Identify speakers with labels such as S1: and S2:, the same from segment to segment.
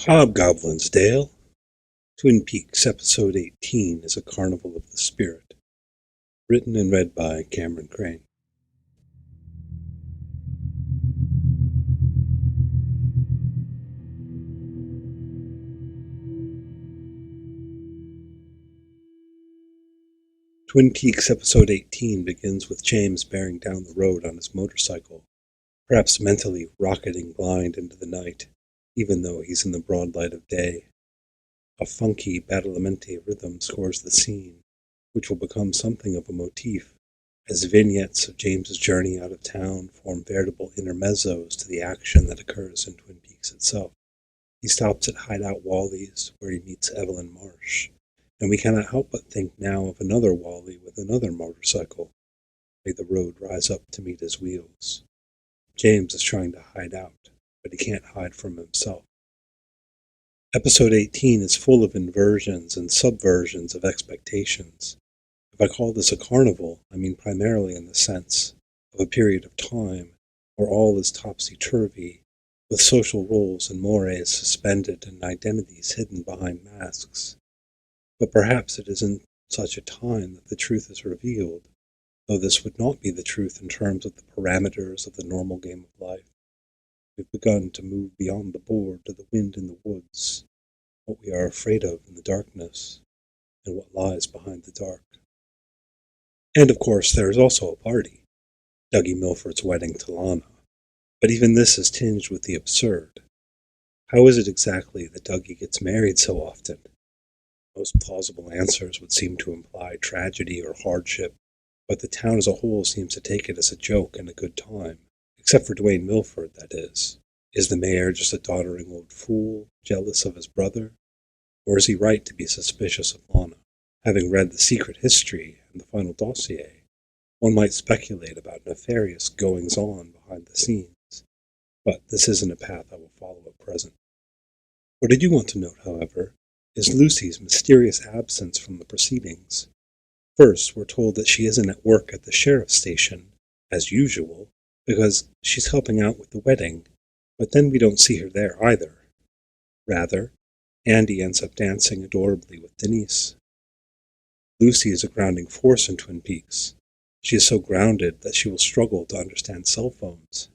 S1: Hobgoblins, Dale. Twin Peaks Episode 18 is a Carnival of the Spirit. Written and read by Cameron Crane. Twin Peaks Episode 18 begins with James bearing down the road on his motorcycle, perhaps mentally rocketing blind into the night, even though he's in the broad light of day. A funky Badalamenti rhythm scores the scene, which will become something of a motif, as vignettes of James's journey out of town form veritable intermezzos to the action that occurs in Twin Peaks itself. He stops at Hideout Wally's, where he meets Evelyn Marsh, and we cannot help but think now of another Wally with another motorcycle. May the road rise up to meet his wheels. James is trying to hide out, but he can't hide from himself. Episode 18 is full of inversions and subversions of expectations. If I call this a carnival, I mean primarily in the sense of a period of time where all is topsy-turvy, with social roles and mores suspended and identities hidden behind masks. But perhaps it is in such a time that the truth is revealed, though this would not be the truth in terms of the parameters of the normal game of life. We've begun to move beyond the board to the wind in the woods, what we are afraid of in the darkness, and what lies behind the dark. And of course there is also a party, Dougie Milford's wedding to Lana, but even this is tinged with the absurd. How is it exactly that Dougie gets married so often? Most plausible answers would seem to imply tragedy or hardship, but the town as a whole seems to take it as a joke and a good time, except for Dwayne Milford, that is. Is the mayor just a doddering old fool, jealous of his brother? Or is he right to be suspicious of Lana? Having read The Secret History and the final dossier, one might speculate about nefarious goings-on behind the scenes, but this isn't a path I will follow at present. What I do want to note, however, is Lucy's mysterious absence from the proceedings. First, we're told that she isn't at work at the sheriff's station, as usual, because she's helping out with the wedding, but then we don't see her there either. Rather, Andy ends up dancing adorably with Denise. Lucy is a grounding force in Twin Peaks. She is so grounded that she will struggle to understand cell phones.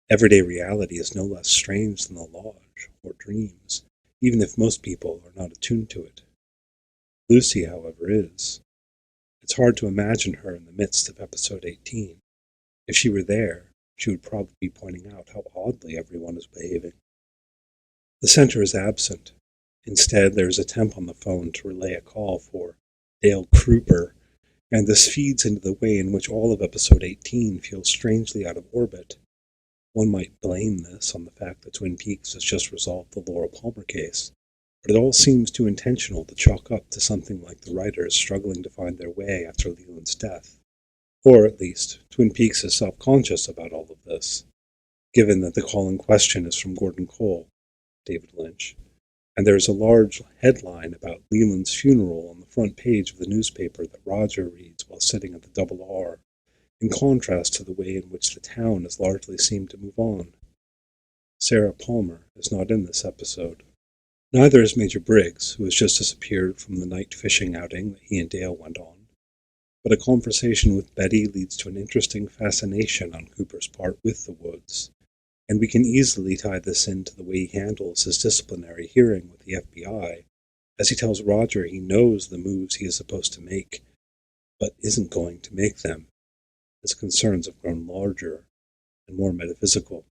S1: Everyday reality is no less strange than the lodge or dreams, even if most people are not attuned to it. Lucy, however, is. It's hard to imagine her in the midst of episode 18. If she were there, she would probably be pointing out how oddly everyone is behaving. The center is absent. Instead, there is a temp on the phone to relay a call for Dale Kruper, and this feeds into the way in which all of episode 18 feels strangely out of orbit. One might blame this on the fact that Twin Peaks has just resolved the Laura Palmer case, but it all seems too intentional to chalk up to something like the writers struggling to find their way after Leland's death. Or, at least, Twin Peaks is self-conscious about all of this, given that the call in question is from Gordon Cole, David Lynch, and there is a large headline about Leland's funeral on the front page of the newspaper that Roger reads while sitting at the Double R, in contrast to the way in which the town has largely seemed to move on. Sarah Palmer is not in this episode. Neither is Major Briggs, who has just disappeared from the night fishing outing that he and Dale went on. But a conversation with Betty leads to an interesting fascination on Cooper's part with the woods, and we can easily tie this into the way he handles his disciplinary hearing with the FBI, as he tells Roger he knows the moves he is supposed to make, but isn't going to make them. His concerns have grown larger and more metaphysical.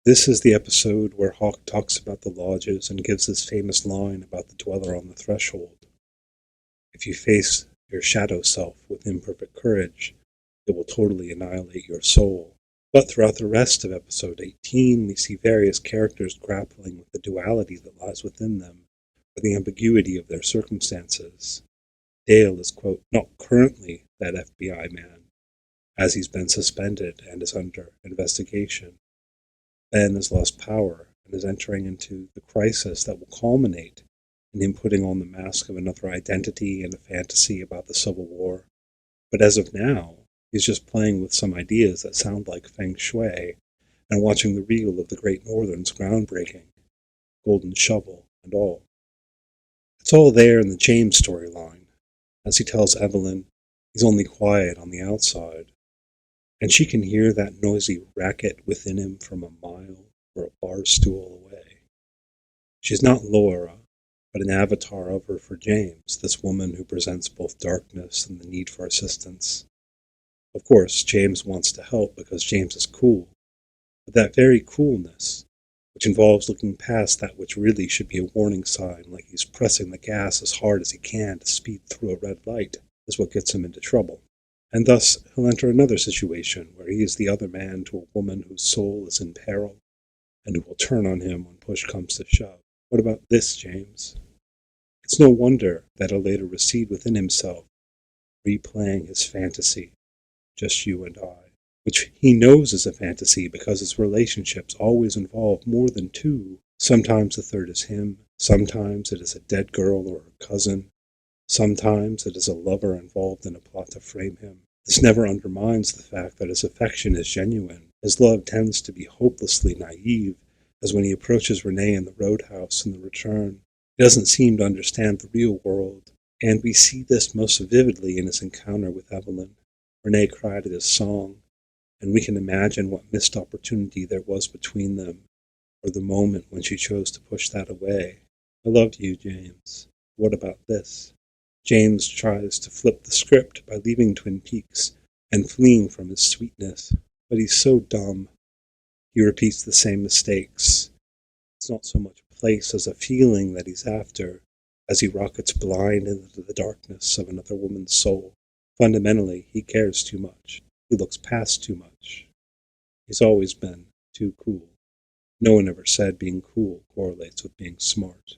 S1: This is the episode where Hawk talks about the lodges and gives his famous line about the dweller on the threshold. If you face your shadow self with imperfect courage, it will totally annihilate your soul. But throughout the rest of episode 18, we see various characters grappling with the duality that lies within them, or the ambiguity of their circumstances. Dale is, quote, not currently that FBI man, as he's been suspended and is under investigation. Ben has lost power and is entering into the crisis that will culminate in him putting on the mask of another identity and a fantasy about the Civil War. But as of now, he's just playing with some ideas that sound like feng shui and watching the reel of the Great Northern's groundbreaking. golden shovel and all. It's all there in the James storyline. As he tells Evelyn, he's only quiet on the outside, and she can hear that noisy racket within him from a mile or a bar stool away. She's not Laura, but an avatar of her for James, this woman who presents both darkness and the need for assistance. Of course, James wants to help because James is cool, but that very coolness, which involves looking past that which really should be a warning sign, like he's pressing the gas as hard as he can to speed through a red light, is what gets him into trouble. And thus he'll enter another situation where he is the other man to a woman whose soul is in peril, and who will turn on him when push comes to shove. What about this, James? It's no wonder that he'll later recede within himself, replaying his fantasy, just you and I, which he knows is a fantasy because his relationships always involve more than two. Sometimes the third is him, sometimes it is a dead girl or her cousin, sometimes it is a lover involved in a plot to frame him. This never undermines the fact that his affection is genuine. His love tends to be hopelessly naive, as when he approaches Renee in the roadhouse in The Return. He doesn't seem to understand the real world, and we see this most vividly in his encounter with Evelyn. Renee cried at his song, and we can imagine what missed opportunity there was between them, or the moment when she chose to push that away. I loved you, James. What about this? James tries to flip the script by leaving Twin Peaks and fleeing from his sweetness, but he's so dumb. He repeats the same mistakes. It's not so much a place as a feeling that he's after, as he rockets blind into the darkness of another woman's soul. Fundamentally, he cares too much. He looks past too much. He's always been too cool. No one ever said being cool correlates with being smart.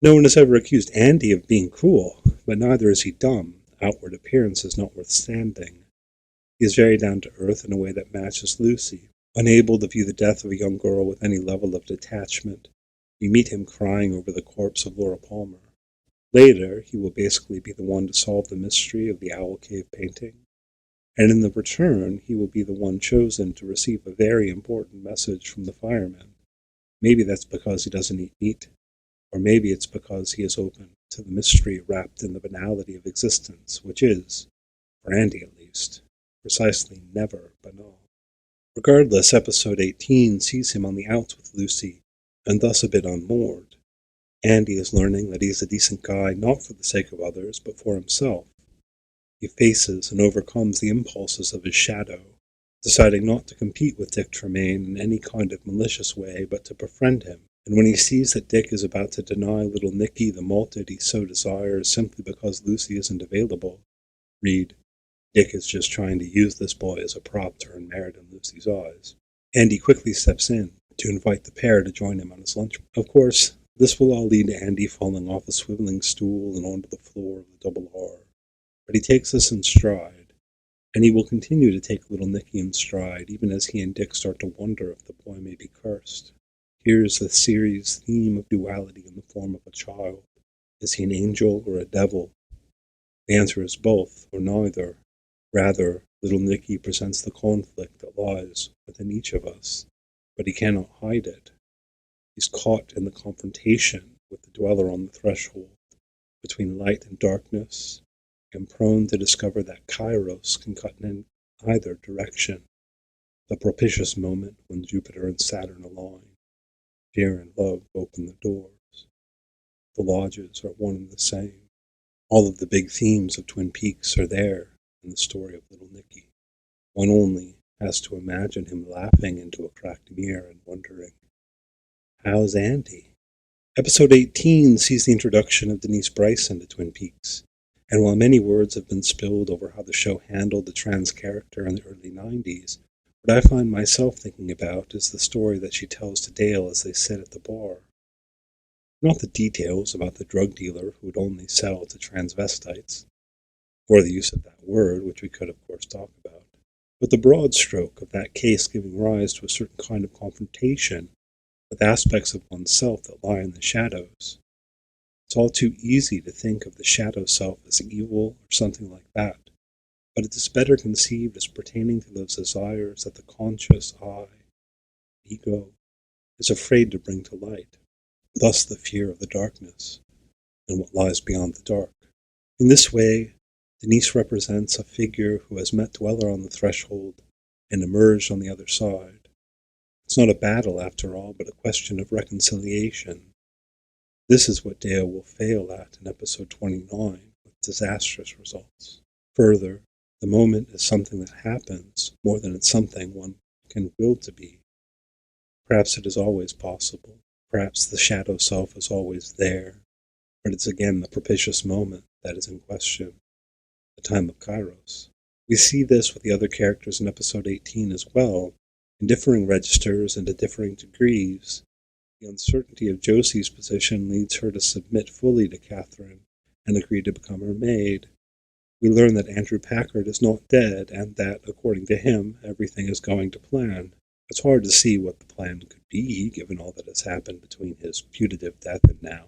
S1: No one has ever accused Andy of being cool, but neither is he dumb, outward appearances notwithstanding. He is very down to earth in a way that matches Lucy. Unable to view the death of a young girl with any level of detachment, we meet him crying over the corpse of Laura Palmer. Later, he will basically be the one to solve the mystery of the Owl Cave painting. And in The Return, he will be the one chosen to receive a very important message from the firemen. Maybe that's because he doesn't eat meat, or maybe it's because he is open to the mystery wrapped in the banality of existence, which is, for Andy at least, precisely never banal. Regardless, episode 18 sees him on the outs with Lucy, and thus a bit unmoored. Andy is learning that he is a decent guy not for the sake of others, but for himself. He faces and overcomes the impulses of his shadow, deciding not to compete with Dick Tremaine in any kind of malicious way, but to befriend him. And when he sees that Dick is about to deny little Nicky the malted he so desires simply because Lucy isn't available, read, Dick is just trying to use this boy as a prop to earn merit in Lucy's eyes. Andy quickly steps in to invite the pair to join him on his lunch. Of course, this will all lead to Andy falling off a swiveling stool and onto the floor of the Double R. But he takes this in stride, and he will continue to take little Nicky in stride even as he and Dick start to wonder if the boy may be cursed. Here's the series' theme of duality in the form of a child. Is he an angel or a devil? The answer is both, or neither. Rather, little Nicky presents the conflict that lies within each of us, but he cannot hide it. He's caught in the confrontation with the dweller on the threshold, between light and darkness, and prone to discover that Kairos can cut in either direction, the propitious moment when Jupiter and Saturn align. Fear and love open the doors. The lodges are one and the same. All of the big themes of Twin Peaks are there in the story of little Nicky. One only has to imagine him laughing into a cracked mirror and wondering, how's Andy? Episode 18 sees the introduction of Denise Bryson to Twin Peaks, and while many words have been spilled over how the show handled the trans character in the early 90s, what I find myself thinking about is the story that she tells to Dale as they sit at the bar. Not the details about the drug dealer who would only sell to transvestites, or the use of that word, which we could of course talk about, but the broad stroke of that case giving rise to a certain kind of confrontation with aspects of oneself that lie in the shadows. It's all too easy to think of the shadow self as evil or something like that, but it is better conceived as pertaining to those desires that the conscious I, ego, is afraid to bring to light. thus the fear of the darkness and what lies beyond the dark. In this way, Denise represents a figure who has met Dweller on the threshold and emerged on the other side. It's not a battle, after all, but a question of reconciliation. This is what Dale will fail at in episode 29, with disastrous results. Further, the moment is something that happens more than it's something one can will to be. Perhaps it is always possible. Perhaps the shadow self is always there. But it's again the propitious moment that is in question, the time of Kairos. We see this with the other characters in episode 18 as well, in differing registers and to differing degrees. The uncertainty of Josie's position leads her to submit fully to Catherine and agree to become her maid. We learn that Andrew Packard is not dead and that, according to him, everything is going to plan. It's hard to see what the plan could be, given all that has happened between his putative death and now.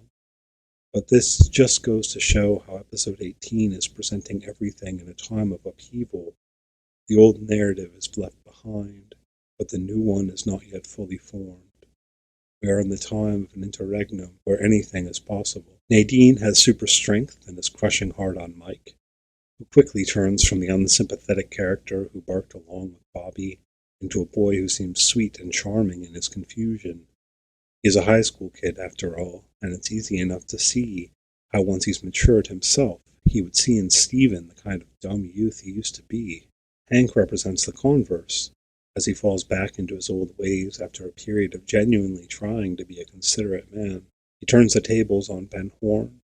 S1: But this just goes to show how episode 18 is presenting everything in a time of upheaval. The old narrative is left behind, but the new one is not yet fully formed. We are in the time of an interregnum where anything is possible. Nadine has super strength and is crushing hard on Mike, who quickly turns from the unsympathetic character who barked along with Bobby into a boy who seems sweet and charming in his confusion. He is a high school kid, after all, and it's easy enough to see how once he's matured himself, he would see in Stephen the kind of dumb youth he used to be. Hank represents the converse, as he falls back into his old ways after a period of genuinely trying to be a considerate man. He turns the tables on Ben Horn,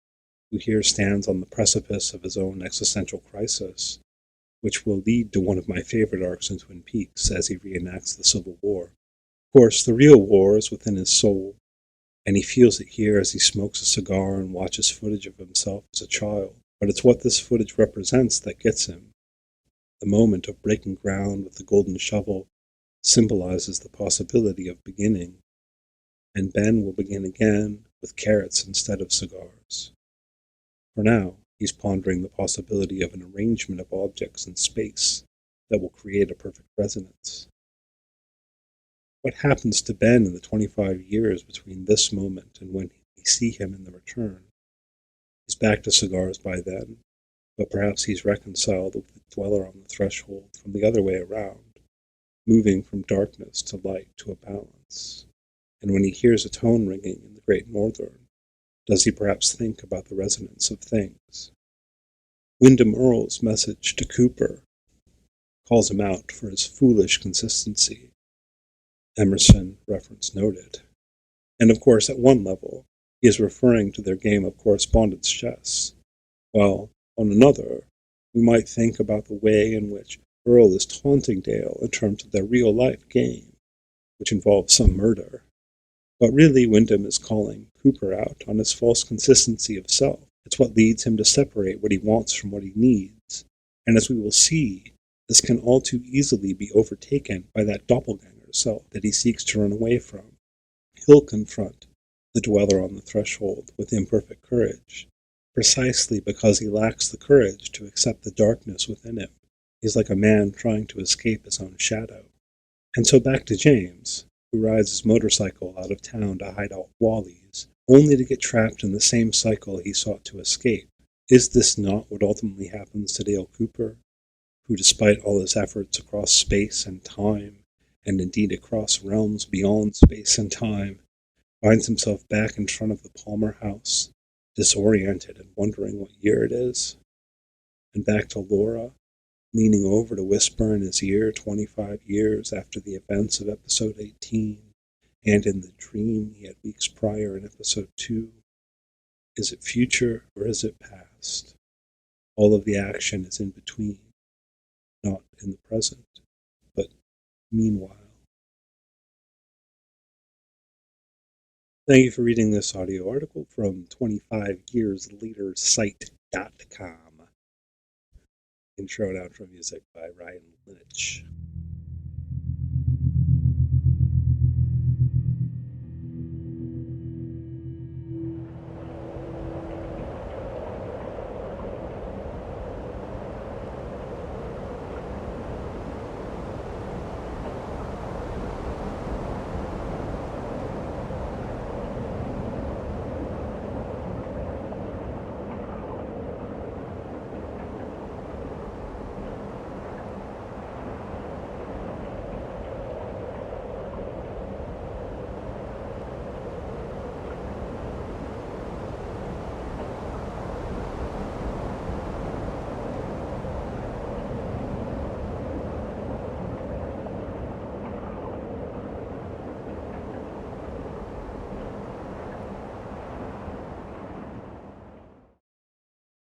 S1: who here stands on the precipice of his own existential crisis, which will lead to one of my favorite arcs in Twin Peaks as he reenacts the Civil War. Of course, the real war is within his soul, and he feels it here as he smokes a cigar and watches footage of himself as a child. But it's what this footage represents that gets him. The moment of breaking ground with the golden shovel symbolizes the possibility of beginning, and Ben will begin again with carrots instead of cigars. For now, he's pondering the possibility of an arrangement of objects in space that will create a perfect resonance. What happens to Ben in the 25 years between this moment and when we see him in the return? He's back to cigars by then, but perhaps he's reconciled with the Dweller on the threshold from the other way around, moving from darkness to light to a balance. And when he hears a tone ringing in the Great Northern, does he perhaps think about the resonance of things? Wyndham Earle's message to Cooper calls him out for his foolish consistency. Emerson reference noted. And of course, at one level, he is referring to their game of correspondence chess, while on another, we might think about the way in which Earle is taunting Dale in terms of their real-life game, which involves some murder. But really, Wyndham is calling Cooper out on his false consistency of self. It's what leads him to separate what he wants from what he needs. And as we will see, this can all too easily be overtaken by that doppelganger self that he seeks to run away from. He'll confront the Dweller on the threshold with imperfect courage, precisely because he lacks the courage to accept the darkness within him. He's like a man trying to escape his own shadow. And so back to James, who rides his motorcycle out of town to hide out Wally's, only to get trapped in the same cycle he sought to escape. Is this not what ultimately happens to Dale Cooper, who, despite all his efforts across space and time, and indeed across realms beyond space and time, finds himself back in front of the Palmer house, disoriented and wondering what year it is? And back to Laura, leaning over to whisper in his ear 25 years after the events of episode 18, and in the dream he had weeks prior in episode 2. Is it future or is it past? All of the action is in between, not in the present, but meanwhile. Thank you for reading this audio article from 25yearslatersite.com. Intro and outro music by Ryan Lynch.